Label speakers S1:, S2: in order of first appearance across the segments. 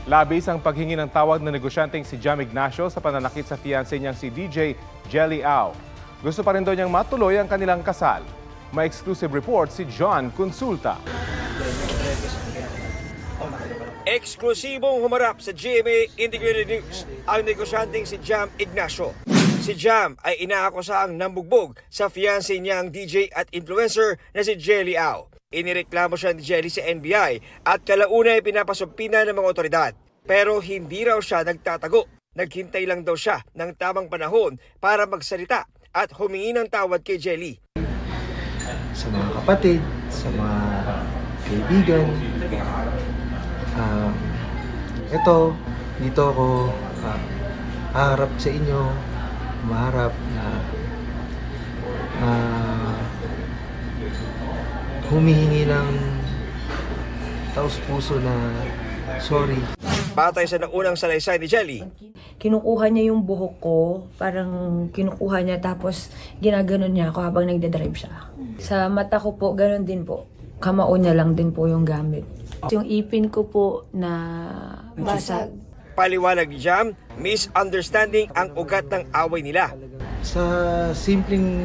S1: Labis ang paghingi ng tawad ng negosyanteng si Jam Ignacio sa pananakit sa fiancé niyang si DJ Jelly Au. Gusto pa rin daw niyang matuloy ang kanilang kasal. May exclusive report si John Consulta.
S2: Eksklusibong humarap sa GMA Integrated News ang negosyanteng si Jam Ignacio. Si Jam ay inaakusaang nambugbog sa fiancé niyang DJ at influencer na si Jelly Au. Inireklamo siya ni Jelly sa NBI at kalauna ay pinapasumpina ng mga otoridad. Pero hindi raw siya nagtatago. Naghintay lang daw siya ng tamang panahon para magsalita at humingi ng tawad kay Jelly.
S3: Sa mga kapatid, sa mga kaibigan, dito ako haharap sa inyo, maharap na humihingi ng taos-puso na sorry.
S2: Batay sa naunang salaysay ni Jelly,
S4: kinukuha niya yung buhok ko, parang kinukuha niya tapos ginaganon niya ako habang nagdadrive siya. Sa mata ko po, ganon din po. Kamao niya lang din po yung gamit. Yung ipin ko po na basag.
S2: paliwanag ni Jam, misunderstanding ang ugat ng away nila.
S3: Sa simpleng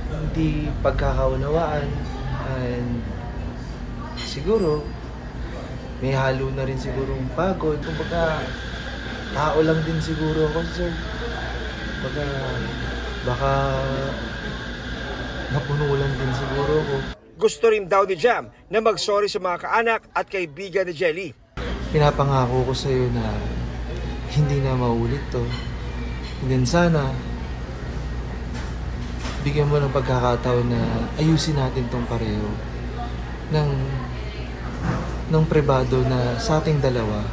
S3: hindi pagkakaunawaan, and siguro may halo na rin sigurong pagod. Kumbaga, tao lang din siguro ako, sir. Baka napuno lang din siguro ako.
S2: Gusto rin daw ni Jam na mag-sorry sa mga kaanak at kaibigan ni Jelly.
S3: Pinapangako ko sa iyo na hindi na maulit to. And then sana, bigyan mo ng pagkakataon na ayusin natin tong pareho ng pribado na sa ating dalawa.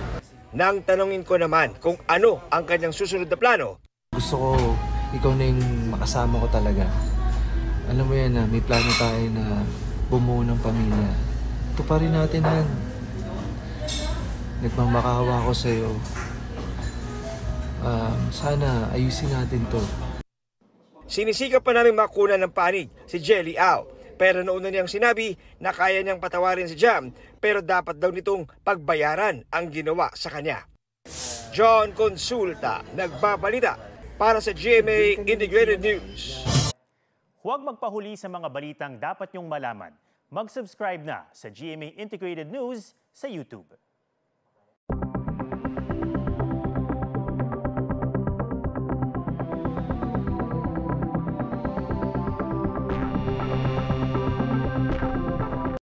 S2: Nang tanongin ko naman kung ano ang kanyang susunod na plano,
S3: gusto ko ikaw na yung makasama ko talaga. Alam mo yan na may plano tayo na bumuo ng pamilya. Ito pa rin natin, Han. Nagmamakawa ko sa'yo. Sana ayusin natin to.
S2: sinisikap pa namin makunan ng panig si Jelly Au. Pero noon na niyang sinabi na kaya niyang patawarin si Jam, pero dapat daw nitong pagbayaran ang ginawa sa kanya. John Consulta, nagbabalita para sa GMA Integrated News.
S5: Huwag magpahuli sa mga balitang dapat niyong malaman. Mag-subscribe na sa GMA Integrated News sa YouTube.